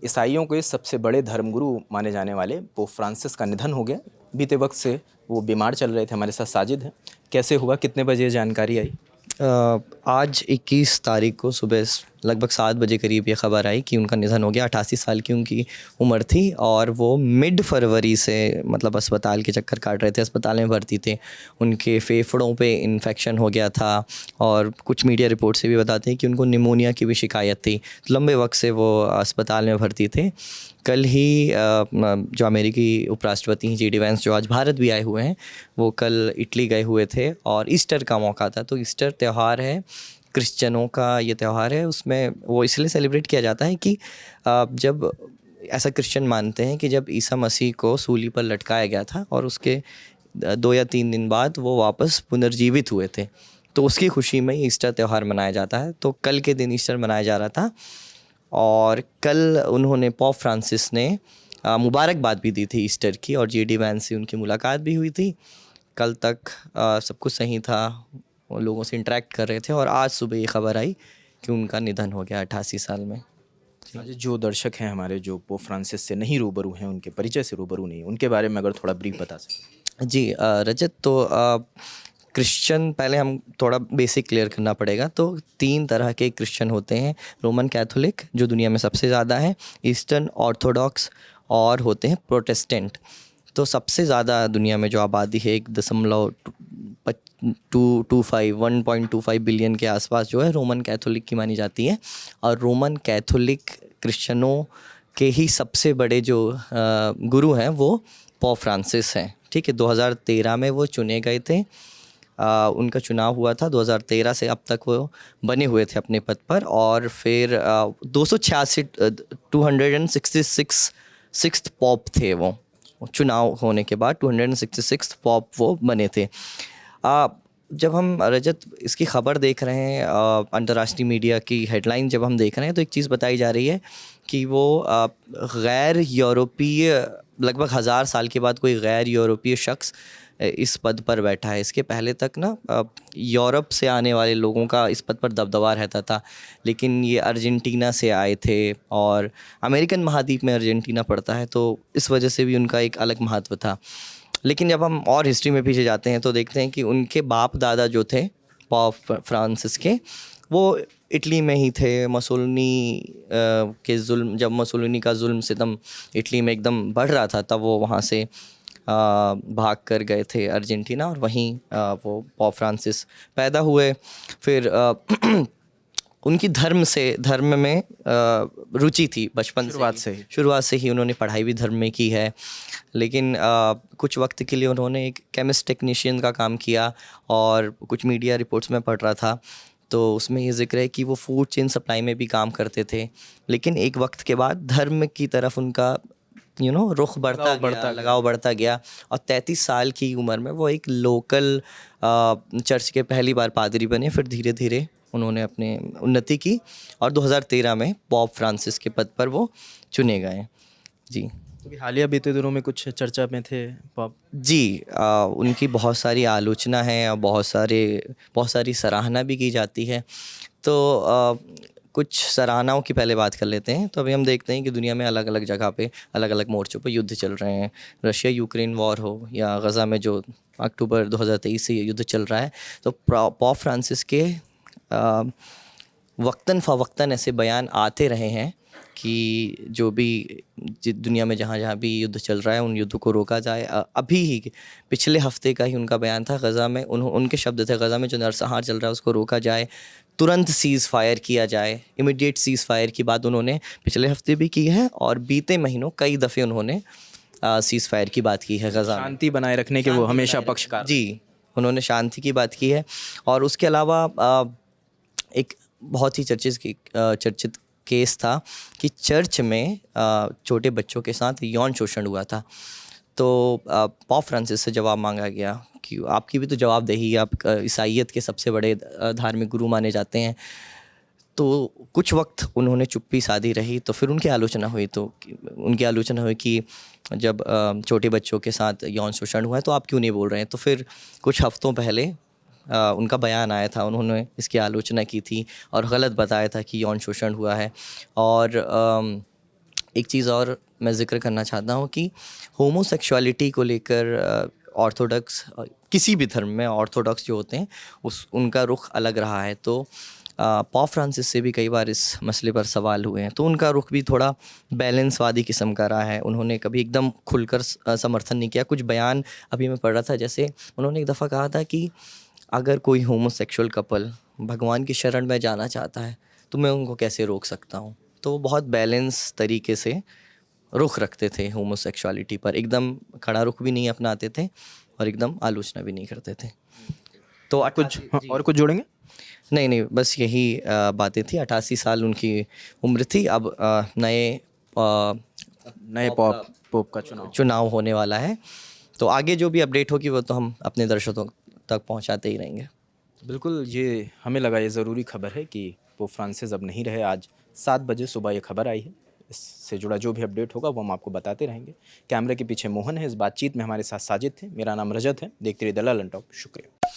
ईसाइयों के सबसे बड़े धर्मगुरु माने जाने वाले पोप फ्रांसिस का निधन हो गया। बीते वक्त से वो बीमार चल रहे थे। हमारे साथ साजिद है। कैसे हुआ, कितने बजे जानकारी आई? आज 21 तारीख को सुबह लगभग 7 बजे करीब ये ख़बर आई कि उनका निधन हो गया। 88 साल की उनकी उम्र थी और वो मिड फरवरी से मतलब अस्पताल के चक्कर काट रहे थे, अस्पताल में भर्ती थे। उनके फेफड़ों पे इन्फेक्शन हो गया था और कुछ मीडिया रिपोर्ट से भी बताते हैं कि उनको निमोनिया की भी शिकायत थी। लंबे वक्त से वो अस्पताल में भर्ती थे। कल ही जो अमेरिकी उपराष्ट्रपति हैं जी.डी. वैंस, जो आज भारत भी आए हुए हैं, वो कल इटली गए हुए थे और ईस्टर का मौका था। तो ईस्टर त्यौहार है, क्रिश्चियनों का ये त्यौहार है। उसमें वो इसलिए सेलिब्रेट किया जाता है कि जब ऐसा क्रिश्चियन मानते हैं कि जब ईसा मसीह को सूली पर लटकाया गया था और उसके 2 या 3 दिन बाद वो वापस पुनर्जीवित हुए थे, तो उसकी खुशी में ईस्टर त्यौहार मनाया जाता है। तो कल के दिन ईस्टर मनाया जा रहा था और कल उन्होंने पोप फ्रांसिस ने मुबारकबाद भी दी थी ईस्टर की और जी.डी. वैंस से उनकी मुलाकात भी हुई थी। कल तक सब कुछ सही था, वो लोगों से इंटरेक्ट कर रहे थे और आज सुबह ये खबर आई कि उनका निधन हो गया 88 साल में। आज जो दर्शक हैं हमारे, जो पोप फ्रांसिस से नहीं रूबरू हैं, उनके परिचय से रूबरू नहीं, उनके बारे में अगर थोड़ा ब्रीफ बता सकें। जी रजत, तो क्रिश्चियन, पहले हम थोड़ा बेसिक क्लियर करना पड़ेगा। तो 3 तरह के क्रिश्चियन होते हैं। रोमन कैथोलिक, जो दुनिया में सबसे ज़्यादा है, ईस्टर्न ऑर्थोडॉक्स और होते हैं प्रोटेस्टेंट। तो सबसे ज़्यादा दुनिया में जो आबादी है 1.25 बिलियन के आसपास जो है रोमन कैथोलिक की मानी जाती है। और रोमन कैथोलिक क्रिश्चियनों के ही सबसे बड़े जो गुरु हैं वो पोप फ्रांसिस हैं। ठीक है, 2013 में वो चुने गए थे। उनका चुनाव हुआ था 2013 से अब तक वो बने हुए थे अपने पद पर। और फिर 266 पॉप थे वो। चुनाव होने के बाद 266 पॉप वो बने थे। जब हम रजत इसकी ख़बर देख रहे हैं, अंतर्राष्ट्रीय मीडिया की हेडलाइन जब हम देख रहे हैं, तो एक चीज़ बताई जा रही है कि वो गैर यूरोपीय, लगभग 1000 साल के बाद कोई गैर यूरोपीय शख्स इस पद पर बैठा है। इसके पहले तक ना यूरोप से आने वाले लोगों का इस पद पर दबदबा रहता था, लेकिन ये अर्जेंटीना से आए थे और अमेरिकन महाद्वीप में अर्जेंटीना पड़ता है, तो इस वजह से भी उनका एक अलग महत्व था। लेकिन जब हम और हिस्ट्री में पीछे जाते हैं तो देखते हैं कि उनके बाप दादा जो थे पोप फ्रांसिस के, वो इटली में ही थे। मसोलिनी के जुल्म, जब मसोलिनी का जुल्म सितम इटली में एकदम बढ़ रहा था, तब वो वहाँ से भाग कर गए थे अर्जेंटीना और वहीं वो पोप फ्रांसिस पैदा हुए। फिर उनकी धर्म में रुचि थी बचपन से। शुरुआत से ही उन्होंने पढ़ाई भी धर्म में की है। लेकिन कुछ वक्त के लिए उन्होंने एक केमिस्ट टेक्नीशियन का काम किया और कुछ मीडिया रिपोर्ट्स में पढ़ रहा था, तो उसमें ये जिक्र है कि वो फूड चेन सप्लाई में भी काम करते थे। लेकिन एक वक्त के बाद धर्म की तरफ उनका रुख लगाव बढ़ता गया और 33 साल की उम्र में वो एक लोकल चर्च के पहली बार पादरी बने। फिर धीरे धीरे उन्होंने अपने उन्नति की और 2013 में पोप फ्रांसिस के पद पर वो चुने गए। जी, तो हालिया बीते दिनों में कुछ चर्चा में थे पोप जी। उनकी बहुत सारी आलोचना है और बहुत सारी सराहना भी की जाती है। तो कुछ सराहनाओं की पहले बात कर लेते हैं। तो अभी हम देखते हैं कि दुनिया में अलग अलग जगह पे, अलग अलग मोर्चों पे युद्ध चल रहे हैं। रशिया यूक्रेन वॉर हो या गज़ा में जो अक्टूबर 2023 से युद्ध चल रहा है, तो पोप फ्रांसिस के वक्तन फ़वक्तन ऐसे बयान आते रहे हैं कि जो भी दुनिया में जहाँ भी युद्ध चल रहा है, उन युद्ध को रोका जाए। अभी ही पिछले हफ्ते का ही उनका बयान था, गज़ा में उनके शब्द थे, गज़ा में जो नरसंहार चल रहा है उसको रोका जाए, तुरंत सीज़ फायर किया जाए। इमीडिएट सीज़ फायर की बात उन्होंने पिछले हफ्ते भी की है और बीते महीनों कई दफ़े उन्होंने सीज़ फायर की बात की है। गज़ा में शांति बनाए रखने के वो हमेशा पक्षकार। जी, उन्होंने शांति की बात की है। और उसके अलावा एक बहुत ही चर्चित केस था कि चर्च में छोटे बच्चों के साथ यौन शोषण हुआ था। तो पोप फ्रांसिस से जवाब मांगा गया कि आपकी भी तो जवाबदेही, आप ईसाइयत के सबसे बड़े धार्मिक गुरु माने जाते हैं। तो कुछ वक्त उन्होंने चुप्पी साधी रही। तो फिर उनकी आलोचना हुई कि जब छोटे बच्चों के साथ यौन शोषण हुआ है तो आप क्यों नहीं बोल रहे हैं। तो फिर कुछ हफ्तों पहले उनका बयान आया था, उन्होंने इसकी आलोचना की थी और गलत बताया था कि यौन शोषण हुआ है। और एक चीज़ और मैं ज़िक्र करना चाहता हूँ कि होमोसेक्सुअलिटी को लेकर ऑर्थोडॉक्स किसी भी धर्म में ऑर्थोडॉक्स जो होते हैं उनका रुख अलग रहा है। तो पॉप फ्रांसिस से भी कई बार इस मसले पर सवाल हुए हैं, तो उनका रुख भी थोड़ा बैलेंसवादी किस्म का रहा है। उन्होंने कभी एकदम खुलकर समर्थन नहीं किया। कुछ बयान अभी मैं पढ़ रहा था, जैसे उन्होंने एक दफ़ा कहा था कि अगर कोई होमोसेक्सुअल कपल भगवान की शरण में जाना चाहता है तो मैं उनको कैसे रोक सकता हूँ। तो वो बहुत बैलेंस तरीके से रुख रखते थे होमोसेक्सुअलिटी पर, एकदम खड़ा रुख भी नहीं अपनाते थे और एकदम आलोचना भी नहीं करते थे। तो कुछ और कुछ जोड़ेंगे? नहीं नहीं, बस यही बातें थी। 88 साल उनकी उम्र थी। अब नए पोप का चुनाव होने वाला है, तो आगे जो भी अपडेट होगी वो तो हम अपने दर्शकों तक पहुंचाते ही रहेंगे। बिल्कुल, ये हमें लगा ये ज़रूरी खबर है कि पोप फ्रांसिस अब नहीं रहे। आज 7 बजे सुबह ये खबर आई है। इससे जुड़ा जो भी अपडेट होगा वो हम आपको बताते रहेंगे। कैमरे के पीछे मोहन है, इस बातचीत में हमारे साथ साजिद थे। मेरा नाम रजत है। देखते रहिए दलाल एंड टॉप। शुक्रिया।